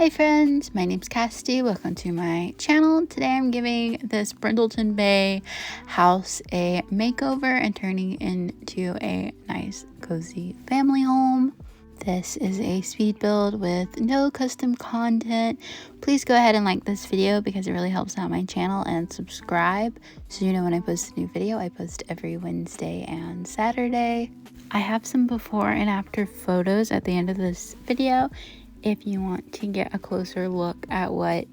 Hi friends, my name's Cassidy. Welcome to my channel. Today I'm giving this Brindleton Bay house a makeover and turning into a nice cozy family home. This is a speed build with no custom content. Please go ahead and like this video because it really helps out my channel, and subscribe so you know when I post a new video. I post every Wednesday and Saturday. I have some before and after photos at the end of this video if you want to get a closer look at what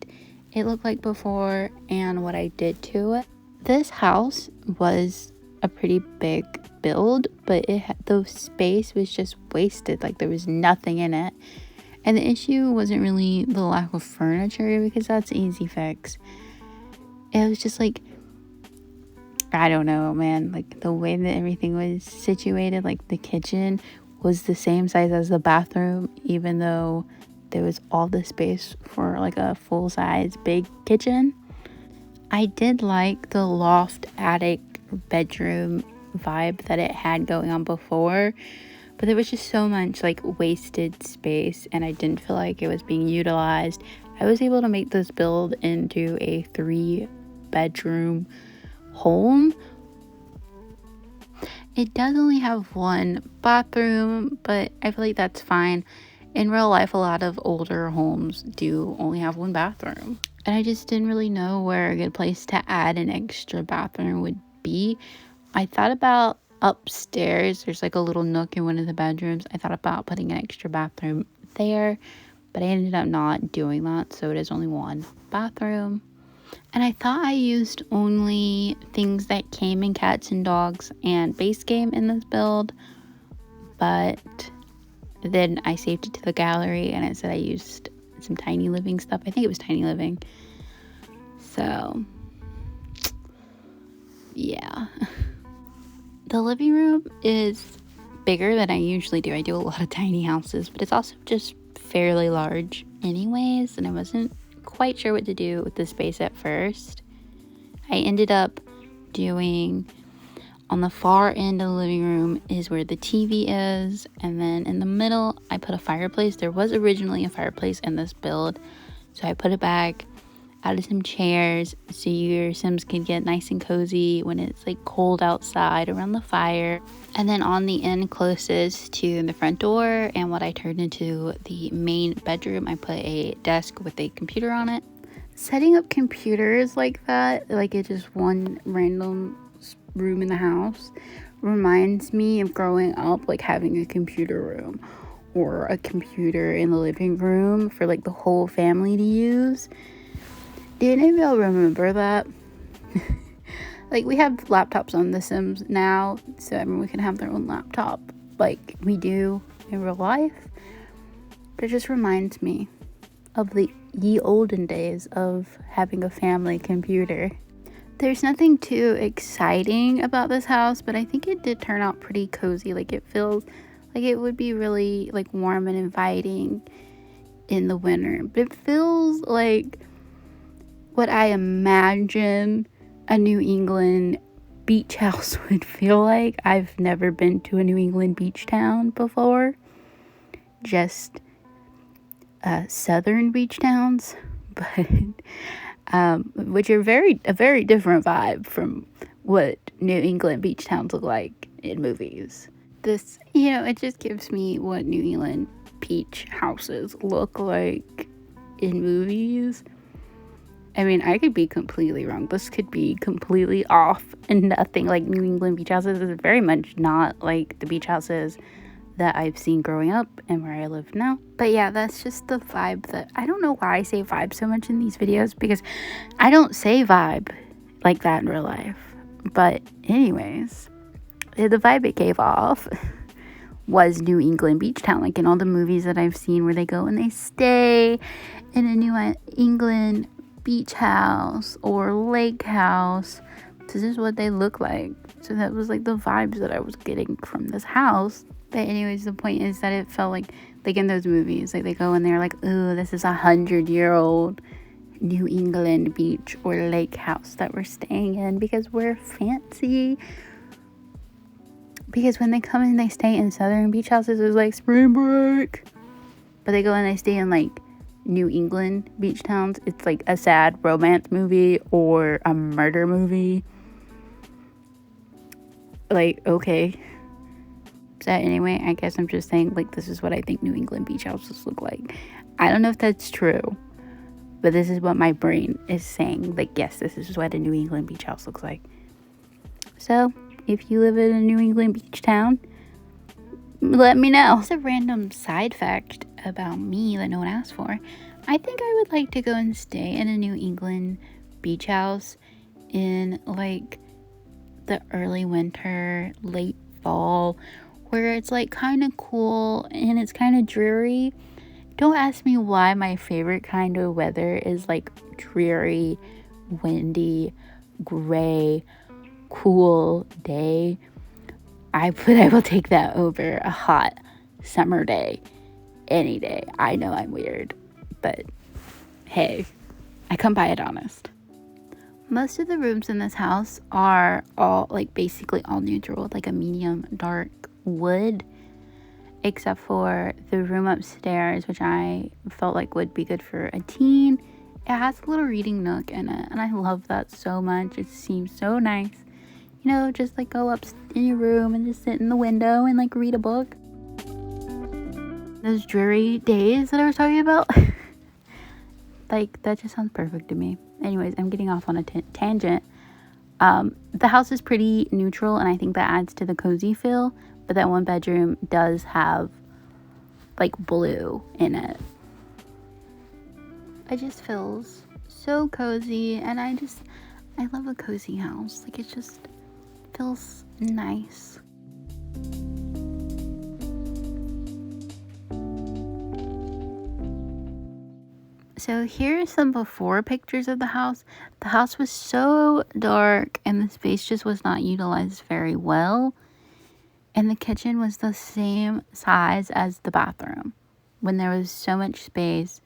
it looked like before and what I did to it. This house was a pretty big build, but the space was just wasted. Like, there was nothing in it. And the issue wasn't really the lack of furniture, because that's an easy fix. It was just like, I don't know, man, like the way that everything was situated. Like, the kitchen was the same size as the bathroom, even though there was all the space for like a full-size big kitchen. I did like the loft attic bedroom vibe that it had going on before, but there was just so much like wasted space and I didn't feel like it was being utilized. I was able to make this build into a 3-bedroom home. It does only have one bathroom, but I feel like that's fine. In real life, a lot of older homes do only have one bathroom. And I just didn't really know where a good place to add an extra bathroom would be. I thought about upstairs. There's like a little nook in one of the bedrooms. I thought about putting an extra bathroom there, but I ended up not doing that. So it is only one bathroom. And I thought I used only things that came in cats and dogs and base game in this build, but then I saved it to the gallery and it said I used some Tiny Living stuff. I think it was Tiny Living. So, yeah. The living room is bigger than I usually do. I do a lot of tiny houses, but it's also just fairly large anyways, and I wasn't quite sure what to do with the space at first. I ended up doing, on the far end of the living room is where the TV is, and then in the middle I put a fireplace. There was originally a fireplace in this build, so I put it back, added some chairs so your Sims can get nice and cozy when it's like cold outside around the fire. And then on the end closest to the front door and what I turned into the main bedroom, I put a desk with a computer on it. Setting up computers like that, like it's just one random room in the house, reminds me of growing up, like having a computer room or a computer in the living room for like the whole family to use. Do any of y'all remember that? Like, we have laptops on The Sims now, so everyone can have their own laptop like we do in real life. But it just reminds me of the ye olden days of having a family computer. There's nothing too exciting about this house, but I think it did turn out pretty cozy. Like, it feels like it would be really like warm and inviting in the winter. But it feels like what I imagine a New England beach house would feel like. I've never been to a New England beach town before. Just southern beach towns, but which are a very different vibe from what New England beach towns look like in movies. This, it just gives me what New England beach houses look like in movies. I mean, I could be completely wrong. This could be completely off and nothing like New England beach houses. Is very much not like the beach houses that I've seen growing up and where I live now. But yeah, that's just the vibe that, I don't know why I say vibe so much in these videos, because I don't say vibe like that in real life. But anyways, the vibe it gave off was New England beach town, like in all the movies that I've seen where they go and they stay in a New England beach house or lake house. This is what they look like. So that was like the vibes that I was getting from this house. But anyways, the point is that it felt like in those movies, like they go and they're like, oh, this is 100-year-old New England beach or lake house that we're staying in because we're fancy. Because when they come and they stay in southern beach houses, it's like spring break. But they go and they stay in like New England beach towns, it's like a sad romance movie or a murder movie. Like, okay. So anyway, I guess I'm just saying, like, this is what I think New England beach houses look like. I don't know if that's true, but this is what my brain is saying. Like, yes, this is what a New England beach house looks like. So if you live in a New England beach town, let me know. It's a random side fact about me that no one asked for. I think I would like to go and stay in a New England beach house in like the early winter, late fall, where it's like kind of cool and it's kind of dreary. Don't ask me why my favorite kind of weather is like dreary, windy, gray, cool day. I will take that over a hot summer day any day. I know I'm weird, but hey, I come by it honest. Most of the rooms in this house are all like basically all neutral, like a medium dark wood, except for the room upstairs, which I felt like would be good for a teen. It has a little reading nook in it, and I love that so much. It seems so nice. You know, just like go up in your room and just sit in the window and like read a book. Those dreary days that I was talking about, like that just sounds perfect to me. Anyways, I'm getting off on a tangent. The house is pretty neutral, and I think that adds to the cozy feel, but that one bedroom does have like blue in it. It just feels so cozy, and I love a cozy house. Like it just feels nice. So here are some before pictures of the house. The house was so dark and the space just was not utilized very well. And the kitchen was the same size as the bathroom, when there was so much space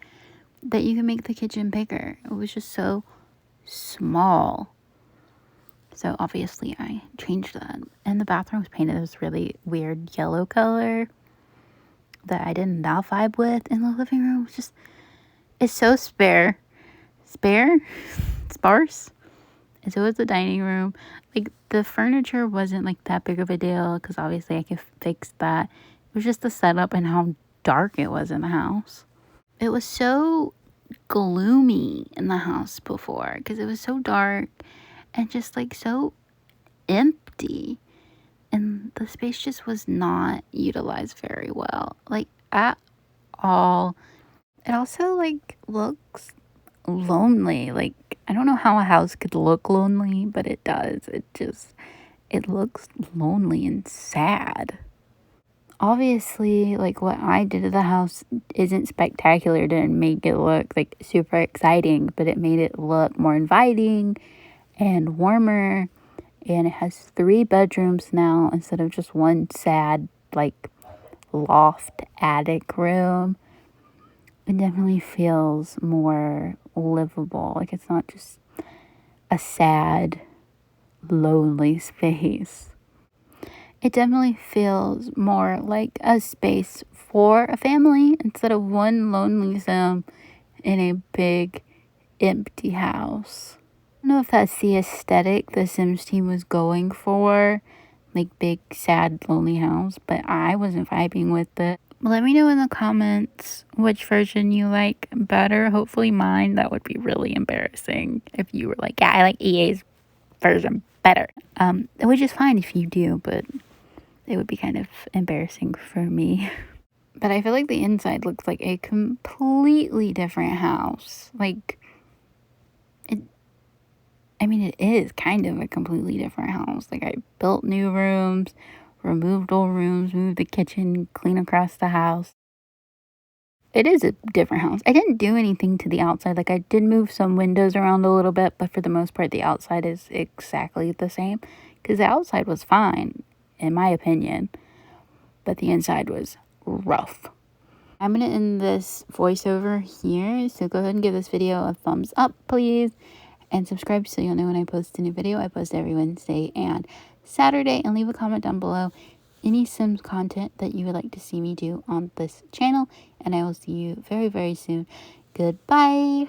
that you could make the kitchen bigger. It was just so small. So obviously I changed that. And the bathroom was painted this really weird yellow color that I did not vibe with. And the living room was just, it's so sparse. And so was the dining room. Like the furniture wasn't like that big of a deal because obviously I could fix that. It was just the setup and how dark it was in the house. It was so gloomy in the house before because it was so dark and just like so empty, and the space just was not utilized very well, like at all. It also like looks lonely. Like I don't know how a house could look lonely, but it does. It looks lonely and sad. Obviously, like what I did to the house isn't spectacular, didn't make it look like super exciting, but it made it look more inviting and warmer. And it has 3 bedrooms now instead of just one sad like loft attic room. It definitely feels more livable. Like it's not just a sad, lonely space. It definitely feels more like a space for a family instead of one lonely sim in a big, empty house. I don't know if that's the aesthetic the Sims team was going for, like big, sad, lonely house, but I wasn't vibing with it. Let me know in the comments which version you like better. Hopefully mine. That would be really embarrassing if you were like, yeah, I like EA's version better. Which is fine if you do, but it would be kind of embarrassing for me. But I feel like the inside looks like a completely different house. Like, it is kind of a completely different house. Like, I built new rooms, removed old rooms, moved the kitchen clean across the house. It is a different house. I didn't do anything to the outside. Like, I did move some windows around a little bit, but for the most part, the outside is exactly the same. Because the outside was fine, in my opinion, but the inside was rough. I'm going to end this voiceover here, so go ahead and give this video a thumbs up, please, and subscribe so you'll know when I post a new video. I post every Wednesday and Saturday, and leave a comment down below any Sims content that you would like to see me do on this channel, and I will see you very, very soon. Goodbye.